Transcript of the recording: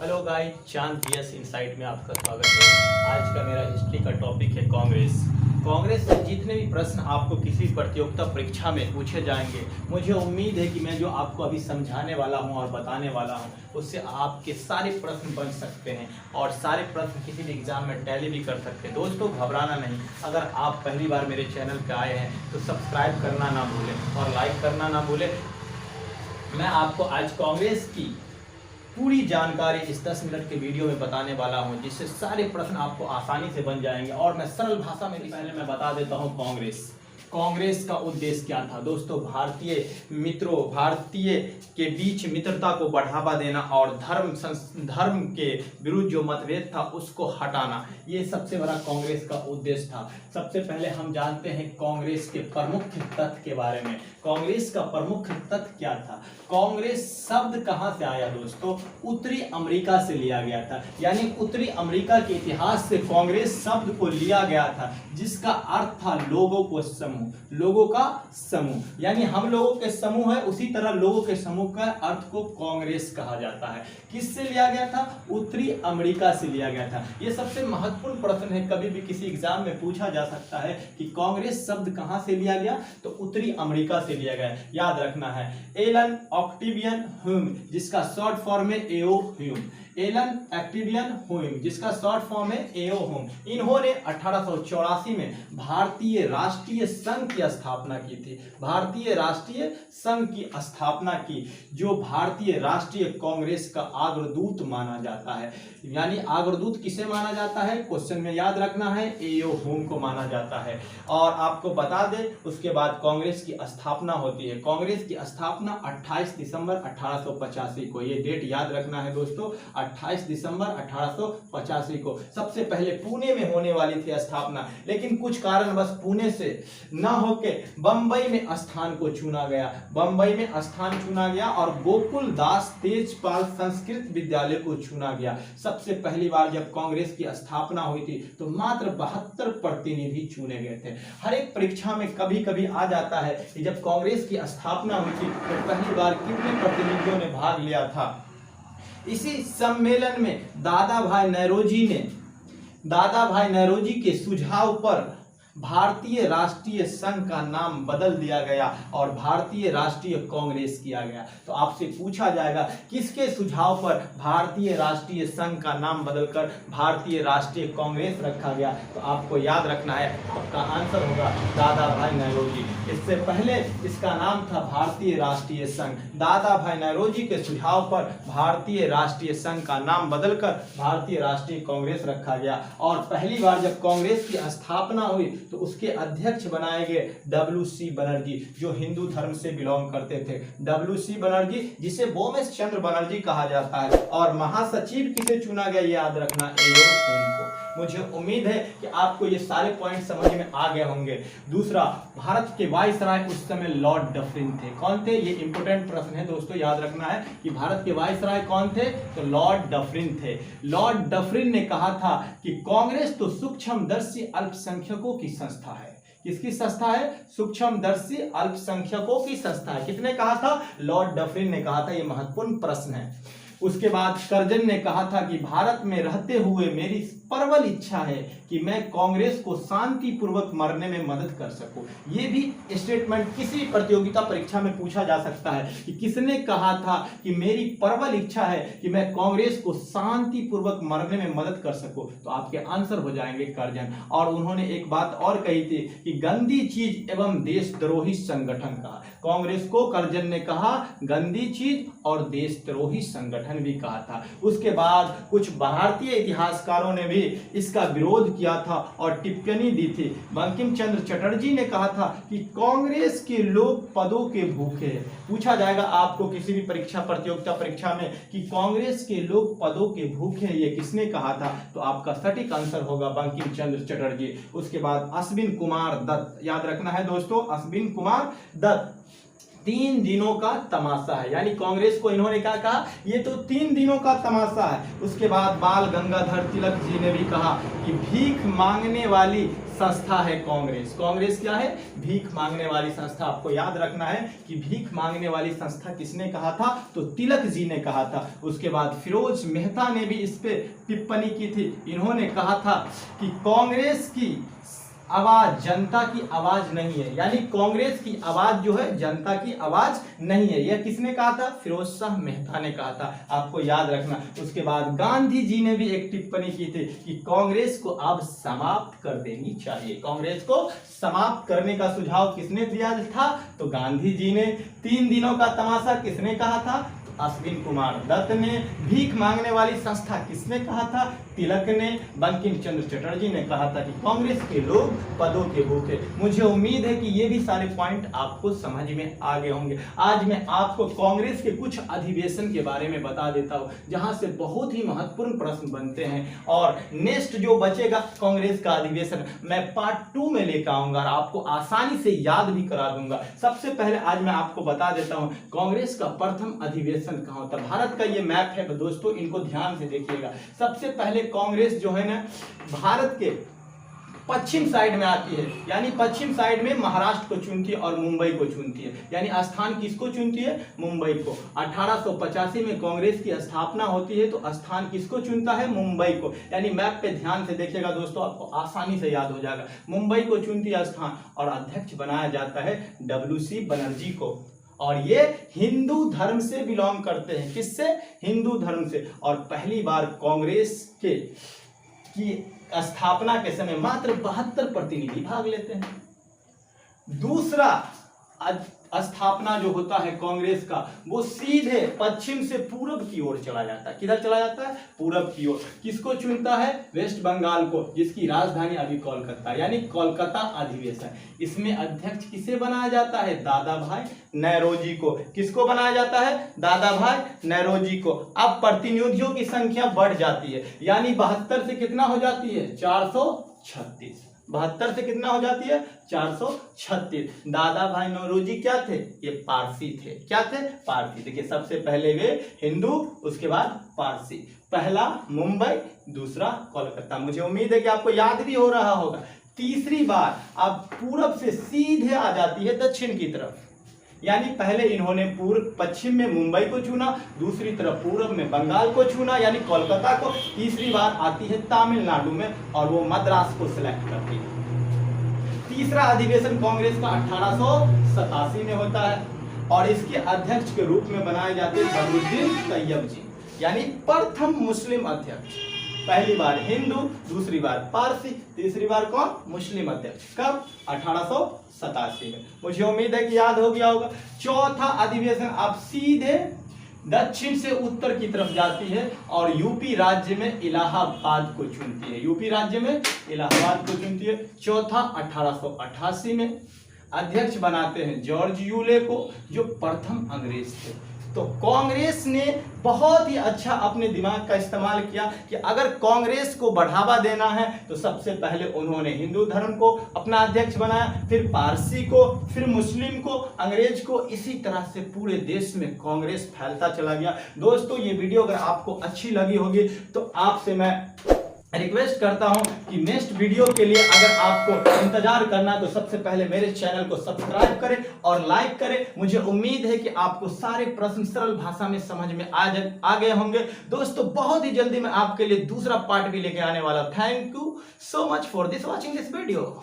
Hello guys, चांद GS insight में आपका स्वागत है। आज का मेरा हिस्ट्री का टॉपिक है कांग्रेस से जितने भी प्रश्न आपको किसी प्रतियोगिता परीक्षा में पूछे जाएंगे, मुझे उम्मीद है कि मैं जो आपको अभी समझाने वाला हूं और बताने वाला हूं उससे आपके सारे प्रश्न बन सकते हैं और सारे प्रश्न किसी भी एग्जाम में टैली भी कर सकते हैं। दोस्तों, घबराना नहीं। अगर आप पहली बार मेरे चैनल पर आए हैं तो सब्सक्राइब करना ना भूलें और लाइक करना ना भूलें। मैं आपको आज कांग्रेस की पूरी जानकारी इस 10 मिनट के वीडियो में बताने वाला हूं, जिससे सारे प्रश्न आपको आसानी से बन जाएंगे। और मैं सरल भाषा में पहले मैं बता देता हूं कांग्रेस का उद्देश्य क्या था। दोस्तों, भारतीय के बीच मित्रता को बढ़ावा देना और धर्म के विरुद्ध जो मतभेद था उसको हटाना, ये सबसे बड़ा कांग्रेस का उद्देश्य था। सबसे पहले हम जानते हैं कांग्रेस के प्रमुख तत्व के बारे में। कांग्रेस का प्रमुख तत्व क्या था? कांग्रेस शब्द कहां से आया दोस्तों? उत्तरी अमेरिका से लिया गया था। यानी उत्तरी अमेरिका के इतिहास से कांग्रेस शब्द को लिया गया था, जिसका अर्थ था लोगों का समूह। यानी हम लोगों के समूह है, उसी तरह लोगों के समूह का अर्थ को कांग्रेस कहा जाता है। किससे लिया गया था? उत्तरी अमेरिका से लिया गया था। यह सबसे महत्वपूर्ण प्रश्न है, कभी भी किसी एग्जाम में पूछा जा सकता है कि कांग्रेस शब्द कहां से लिया गया, तो उत्तरी अमेरिका से लिया गया। याद रखना है, एलन ऑक्टेवियन ह्यूम, जिसका शॉर्ट फॉर्म है एओ ह्यूम। एलन ऑक्टेवियन ह्यूम, जिसका शॉर्ट फॉर्म है एओ ह्यूम। इन्होंने 1884 में भारतीय राष्ट्रीय संघ की स्थापना की थी। भारतीय राष्ट्रीय संघ की स्थापना की, जो भारतीय राष्ट्रीय कांग्रेस का अग्रदूत माना जाता है। यानी अग्रदूत किसे माना जाता है? क्वेश्चन में याद रखना है, एओ ह्यूम को माना जाता है। और आपको बता दें, उसके बाद कांग्रेस की स्थापना होती है। कांग्रेस की स्थापना 28 दिसंबर 1885 को, ये डेट याद रखना है दोस्तों, 28 दिसंबर 1885 को। सबसे पहले पुणे में होने वाली थी स्थापना, लेकिन कुछ कारणवश पुणे से न होके बंबई में स्थान को चुना गया। बंबई में स्थान चुना गया और गोकुल दास तेजपाल संस्कृत विद्यालय को चुना गया। सबसे पहली बार जब कांग्रेस की स्थापना हुई थी तो मात्र 72 प्रतिनिधि चुने गए थे। हर एक परीक्षा में कभी कभी आ जाता है कि जब कांग्रेस की स्थापना हुई थी तो पहली बार कितने प्रतिनिधियों ने भाग लिया था। इसी सम्मेलन में दादा भाई नौरोजी के सुझाव पर भारतीय राष्ट्रीय संघ का नाम बदल दिया गया और भारतीय राष्ट्रीय कांग्रेस किया गया। तो आपसे पूछा जाएगा किसके सुझाव पर भारतीय राष्ट्रीय संघ का नाम बदलकर भारतीय राष्ट्रीय कांग्रेस रखा गया? तो आपको याद रखना है, आपका आंसर होगा दादा भाई नौरोजी। इससे पहले इसका नाम था भारतीय राष्ट्रीय संघ। दादा भाई नौरोजी के सुझाव पर भारतीय राष्ट्रीय संघ का नाम बदलकर भारतीय राष्ट्रीय कांग्रेस रखा गया। और पहली बार जब कांग्रेस की स्थापना हुई तो उसके अध्यक्ष बनाए गए WC बनर्जी, जो हिंदू धर्म से बिलोंग करते थे। WC बनर्जी, जिसे बोमेश चंद्र बनर्जी कहा जाता है। और महासचिव किसे चुना गया, याद रखना, एओ ह्यूम को। मुझे उम्मीद है कि आपको ये सारे पॉइंट समझ में आ गए होंगे। दूसरा, भारत के वायसराय उस समय लॉर्ड डफरिन थे। कौन थे? ये इंपोर्टेंट प्रश्न है दोस्तों, याद रखना है कि भारत के वायसराय कौन थे, तो लॉर्ड डफरिन थे। लॉर्ड डफरिन ने कहा था कि कांग्रेस तो सूक्ष्मदर्शी अल्पसंख्यकों की संस्था है। किसकी संस्था है? सूक्ष्मदर्शी अल्पसंख्यकों की संस्था है। किसने कहा था? लॉर्ड डफरिन ने कहा था। यह महत्वपूर्ण प्रश्न है। उसके बाद कर्जन ने कहा था कि भारत में रहते हुए मेरी प्रबल इच्छा है कि मैं कांग्रेस को शांतिपूर्वक मरने में मदद कर सकूं। ये भी स्टेटमेंट किसी प्रतियोगिता परीक्षा में पूछा जा सकता है कि किसने कहा था कि मेरी प्रबल इच्छा है कि मैं कांग्रेस को शांतिपूर्वक मरने में मदद कर सकूं। तो आपके आंसर हो जाएंगे कर्जन। और उन्होंने एक बात और कही थी कि गंदी चीज एवं देशद्रोही संगठन कहा। कांग्रेस को कर्जन ने कहा गंदी चीज और देशद्रोही संगठन भी कहा था। उसके बाद कुछ भारतीय इतिहासकारों ने भी इसका विरोध किया था और टिप्पणी दी थी। बंकिम चंद्र चटर्जी ने कहा था कि कांग्रेस के लोग पदों के भूखे हैं। पूछा जाएगा आपको किसी भी प्रतियोगिता परीक्षा में कि कांग्रेस के लोग पदों के भूखे हैं, ये किसने कहा था? तो आपका सटीक आंसर होगा बंकिम चंद्र चटर्जी। उसके बाद अश्विन कुमार दत्त, याद रखना है दोस्तों, अश्विन कुमार दत्त। 3 दिनों का तमाशा है। यानी कांग्रेस को इन्होंने क्या कहा, ये तो 3 दिनों का तमाशा है। उसके बाद बाल गंगाधर तिलक जी ने भी कहा कि भीख मांगने वाली संस्था है कांग्रेस। कांग्रेस क्या है, भीख मांगने वाली संस्था। आपको याद रखना है कि भीख मांगने वाली संस्था किसने कहा था, तो तिलक जी ने कहा था। उसके बाद फिरोज मेहता ने भी इस पे टिप्पणी की थी। इन्होंने कहा था कि कांग्रेस की आवाज जनता की आवाज नहीं है, यानी कांग्रेस की आवाज जो है जनता की आवाज नहीं है। यह किसने कहा था, फिरोज शाह मेहता ने कहा था, आपको याद रखना। उसके बाद गांधी जी ने भी एक टिप्पणी की थी कि कांग्रेस को अब समाप्त कर देनी चाहिए। कांग्रेस को समाप्त करने का सुझाव किसने दिया था, तो गांधी जी ने। 3 दिनों का तमाशा किसने कहा था, अश्विन कुमार दत्त ने। भीख मांगने वाली संस्था किसने कहा था, तिलक ने। बंकिम चंद्र चटर्जी ने कहा था कि कांग्रेस के लोग पदों के भूखे। मुझे उम्मीद है कि ये भी सारे पॉइंट आपको समझ में आ गए होंगे। आज मैं आपको कांग्रेस के कुछ अधिवेशन के बारे में बता देता हूं, जहां से बहुत ही महत्वपूर्ण प्रश्न बनते हैं। और नेक्स्ट जो बचेगा कांग्रेस का अधिवेशन मैं पार्ट 2 में लेकर आऊंगा और आपको आसानी से याद भी करा दूंगा। सबसे पहले आज मैं आपको बता देता हूं कांग्रेस का प्रथम अधिवेशन कहां होता है। भारत का ये मैप है दोस्तों, इनको ध्यान से देखिएगा। सबसे पहले कांग्रेस जो है ना भारत के पश्चिम साइड में आती है, यानी पश्चिम साइड में महाराष्ट्र को चुनती है और मुंबई को चुनती है। यानी स्थान किसको चुनती है, मुंबई को। 1885 में कांग्रेस की स्थापना होती है तो स्थान किसको चुनता है, मुंबई को। यानी मैप पे ध्यान से देखिएगा दोस्तों, आपको आसानी से याद हो जाएगा। मुंबई को चुनती है स्थान और अध्यक्ष बनाया जाता है WC बनर्जी को। और ये हिंदू धर्म से बिलोंग करते हैं, किससे, हिंदू धर्म से। और पहली बार कांग्रेस के की स्थापना के समय मात्र 72 प्रतिनिधि भाग लेते हैं। दूसरा स्थापना जो होता है कांग्रेस का, वो सीधे पश्चिम से पूरब की ओर चला जाता है। किधर चला जाता है, पूरब की ओर। किसको चुनता है, वेस्ट बंगाल को, जिसकी राजधानी अभी कोलकाता, यानी कोलकाता अधिवेशन। इसमें अध्यक्ष किसे बनाया जाता है, दादा भाई नौरोजी को। किसको बनाया जाता है, दादा भाई नौरोजी को। अब प्रतिनिधियों की संख्या बढ़ जाती है, यानी 72 से कितना हो जाती है, 436। 72 से कितना हो जाती है, 436। दादा भाई नौरोजी क्या थे, ये पारसी थे। क्या थे, पारसी। देखिए सबसे पहले वे हिंदू, उसके बाद पारसी। पहला मुंबई, दूसरा कोलकाता। मुझे उम्मीद है कि आपको याद भी हो रहा होगा। तीसरी बार अब पूरब से सीधे आ जाती है दक्षिण की तरफ, यानी पहले इन्होंने पूर्व पश्चिम में मुंबई को चुना, दूसरी तरफ पूर्व में बंगाल को चुना यानी कोलकाता को। तीसरी बार आती है तमिलनाडु में और वो मद्रास को सिलेक्ट करती है। तीसरा अधिवेशन कांग्रेस का 1887 में होता है और इसके अध्यक्ष के रूप में बनाए जाते हैं बदरुद्दीन तैयब जी, यानी प्रथम मुस्लिम अध्यक्ष। पहली बार हिंदू, दूसरी बार पारसी, तीसरी बार कौन, मुस्लिम अध्यक्ष। कब, 1887 में। मुझे उम्मीद है कि याद हो गया होगा। चौथा अधिवेशन अब सीधे दक्षिण से उत्तर की तरफ जाती है और यूपी राज्य में इलाहाबाद को चुनती है। यूपी राज्य में इलाहाबाद को चुनती है। चौथा 1888 में अध्यक्ष बनाते हैं जॉर्ज यूले को, जो प्रथम अंग्रेज थे। तो कांग्रेस ने बहुत ही अच्छा अपने दिमाग का इस्तेमाल किया कि अगर कांग्रेस को बढ़ावा देना है तो सबसे पहले उन्होंने हिंदू धर्म को अपना अध्यक्ष बनाया, फिर पारसी को, फिर मुस्लिम को, अंग्रेज को। इसी तरह से पूरे देश में कांग्रेस फैलता चला गया। दोस्तों ये वीडियो अगर आपको अच्छी लगी होगी तो आपसे मैं रिक्वेस्ट करता हूं कि नेक्स्ट वीडियो के लिए अगर आपको इंतजार करना है तो सबसे पहले मेरे चैनल को सब्सक्राइब करें और लाइक करें। मुझे उम्मीद है कि आपको सारे प्रश्न सरल भाषा में समझ में आ गए होंगे। दोस्तों बहुत ही जल्दी मैं आपके लिए दूसरा पार्ट भी लेके आने वाला। Thank you so much for this watching this video.